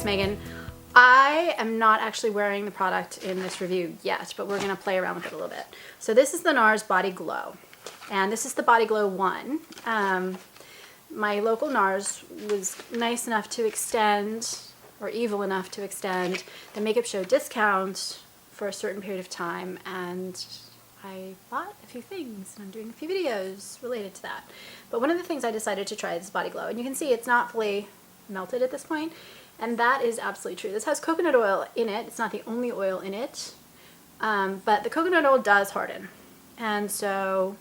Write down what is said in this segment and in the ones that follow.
it's Megan. I am not actually wearing the product in this review yet, but we're going to play around with it a little bit. So this is the Nars Body Glow, and this is the Body Glow 1. My local Nars was nice enough to extend, or evil enough to extend, the makeup show discount for a certain period of time, and I bought a few things, and I'm doing a few videos related to that. But one of the things I decided to try is Body Glow, and you can see it's not fully melted at this point, and that is absolutely true. This has coconut oil in it. It's not the only oil in it, but the coconut oil does harden, and so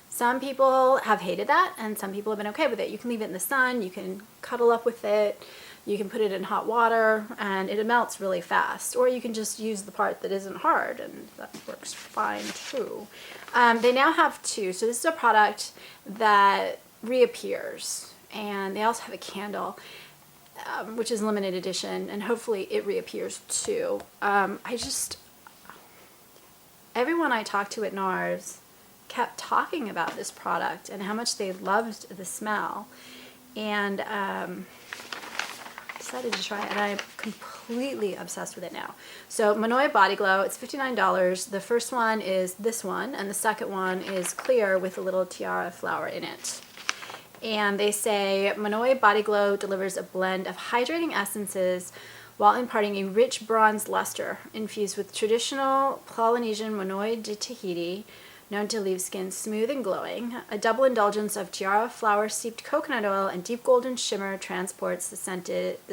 some people have hated that, and some people have been okay with it. You can leave it in the sun, you can cuddle up with it, you can put it in hot water, and it melts really fast. Or you can just use the part that isn't hard, and that works fine too. They now have two. So this is a product that reappears, and they also have a candle, which is limited edition, and hopefully it reappears too. Everyone I talked to at Nars kept talking about this product and how much they loved the smell, and decided to try it, and I'm completely obsessed with it now. So Monoi Body Glow, it's $59. The first one is this one, and the second one is clear with a little tiara flower in it. And they say Monoi Body Glow delivers a blend of hydrating essences while imparting a rich bronze luster infused with traditional Polynesian Monoi de Tahiti, known to leave skin smooth and glowing. A double indulgence of tiara flower steeped coconut oil and deep golden shimmer transports the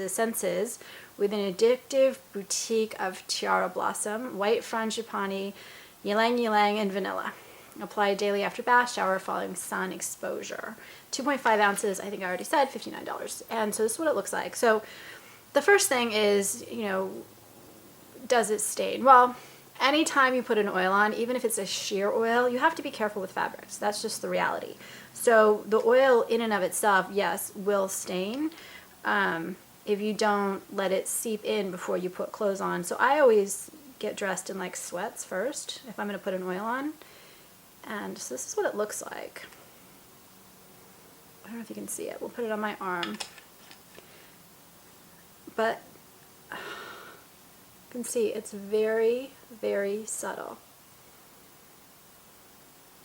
senses with an addictive boutique of tiara blossom, white frangipani, ylang ylang, and vanilla. Apply daily after bath, shower, following sun exposure. 2.5 ounces, I think I already said, $59. And so this is what it looks like. So the first thing is, does it stain? Well, anytime you put an oil on, even if it's a sheer oil, you have to be careful with fabrics. That's just the reality. So the oil in and of itself, yes, will stain if you don't let it seep in before you put clothes on. So I always get dressed in like sweats first if I'm going to put an oil on. And so this is what it looks like. I don't know if you can see it. We'll put it on my arm. But you can see it's very, very subtle.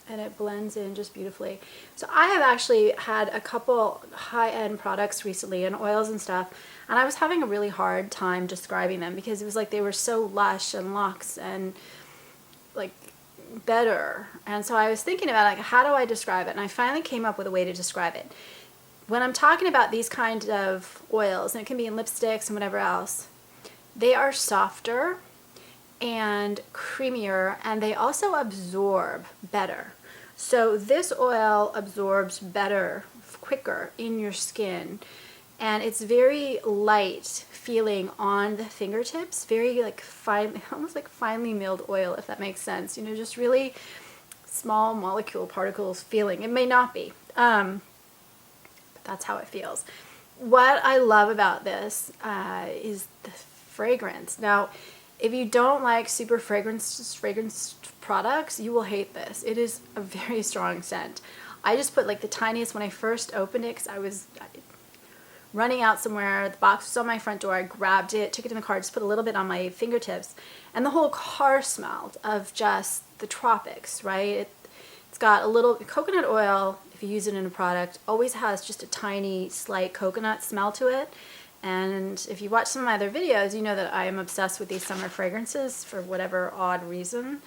And it blends in just beautifully. So I have actually had a couple high-end products recently, and oils and stuff, and I was having a really hard time describing them because it was like they were so lush and luxe and like better. And so I was thinking about like, how do I describe it? And I finally came up with a way to describe it. When I'm talking about these kinds of oils, and it can be in lipsticks and whatever else, they are softer and creamier, and they also absorb better. So this oil absorbs better, quicker in your skin, and it's very light feeling on the fingertips, very like fine, almost like finely milled oil, if that makes sense. Just really small molecule particles feeling. It may not be, but that's how it feels. What I love about this is the fragrance. Now, if you don't like super fragrance products, you will hate this. It is a very strong scent. I just put like the tiniest when I first opened it because I was running out somewhere. The box was on my front door. I grabbed it, took it in the car, just put a little bit on my fingertips, and the whole car smelled of just the tropics, right? It's got a little coconut oil. If you use it in a product, always has just a tiny, slight coconut smell to it. And if you watch some of my other videos, you know that I am obsessed with these summer fragrances for whatever odd reason.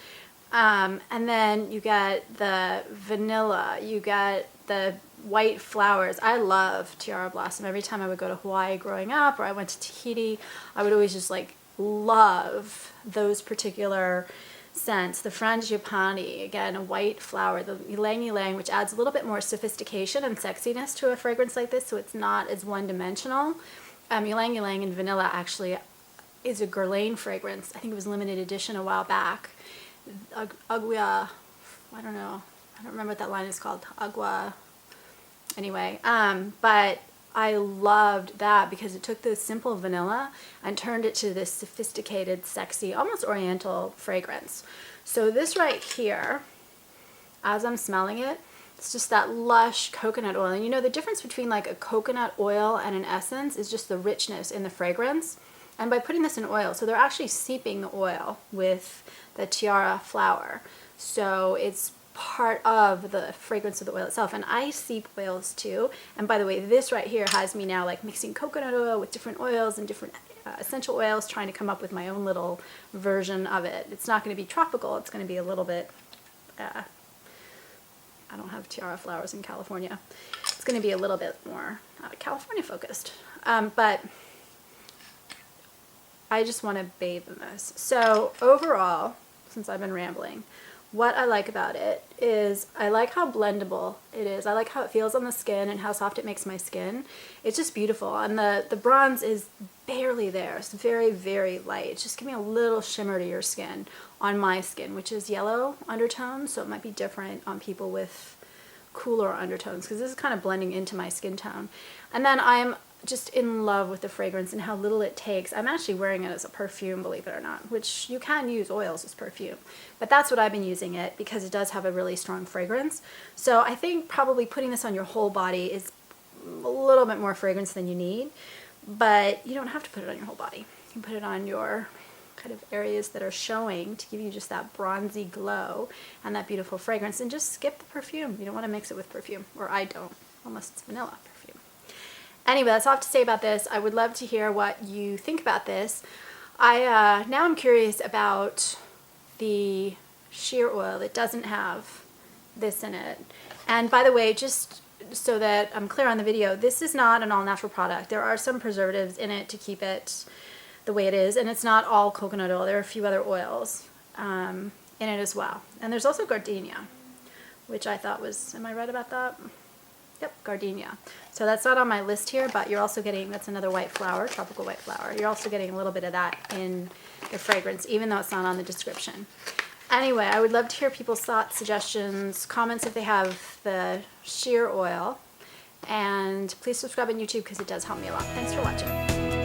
And then you get the vanilla, you get the white flowers. I love tiara blossom. Every time I would go to Hawaii growing up, or I went to Tahiti, I would always just like love those particular scents. The frangipani, again, a white flower. The ylang ylang, which adds a little bit more sophistication and sexiness to a fragrance like this, so it's not as one-dimensional. Ylang ylang and vanilla actually is a Guerlain fragrance. I think it was limited edition a while back. Agua, I don't know. I don't remember what that line is called. Agua. Anyway, but I loved that because it took the simple vanilla and turned it to this sophisticated, sexy, almost oriental fragrance. So this right here, as I'm smelling it, It's just that lush coconut oil. And you know, the difference between like a coconut oil and an essence is just the richness in the fragrance. And by putting this in oil, so they're actually seeping the oil with the tiara flower. So it's part of the fragrance of the oil itself. And I seep oils too. And by the way, this right here has me now like mixing coconut oil with different oils and different essential oils, trying to come up with my own little version of it. It's not going to be tropical. It's going to be a little bit, I don't have tiara flowers in California. It's going to be a little bit more California focused. But I just want to bathe in this. So overall, since I've been rambling, what I like about it is I like how blendable it is. I like how it feels on the skin and how soft it makes my skin. It's just beautiful. And the bronze is barely there. It's very, very light. It's just giving a little shimmer to your skin on my skin, which is yellow undertones. So it might be different on people with cooler undertones, because this is kind of blending into my skin tone. And then I'm just in love with the fragrance and how little it takes. I'm actually wearing it as a perfume, believe it or not, which you can use oils as perfume, but that's what I've been using it because it does have a really strong fragrance. So I think probably putting this on your whole body is a little bit more fragrance than you need, but you don't have to put it on your whole body. You can put it on your kind of areas that are showing to give you just that bronzy glow and that beautiful fragrance, and just skip the perfume. You don't want to mix it with perfume, or I don't, unless it's vanilla perfume. Anyway, that's all I have to say about this. I would love to hear what you think about this. Now I'm curious about the sheer oil that doesn't have this in it. And by the way, just so that I'm clear on the video, this is not an all-natural product. There are some preservatives in it to keep it the way it is, and it's not all coconut oil. There are a few other oils in it as well. And there's also gardenia, which I thought was, am I right about that? Yep, gardenia. So that's not on my list here, but you're also getting, that's another white flower, tropical white flower. You're also getting a little bit of that in the fragrance, even though it's not on the description. Anyway, I would love to hear people's thoughts, suggestions, comments if they have the sheer oil. And please subscribe on YouTube because it does help me a lot. Thanks for watching.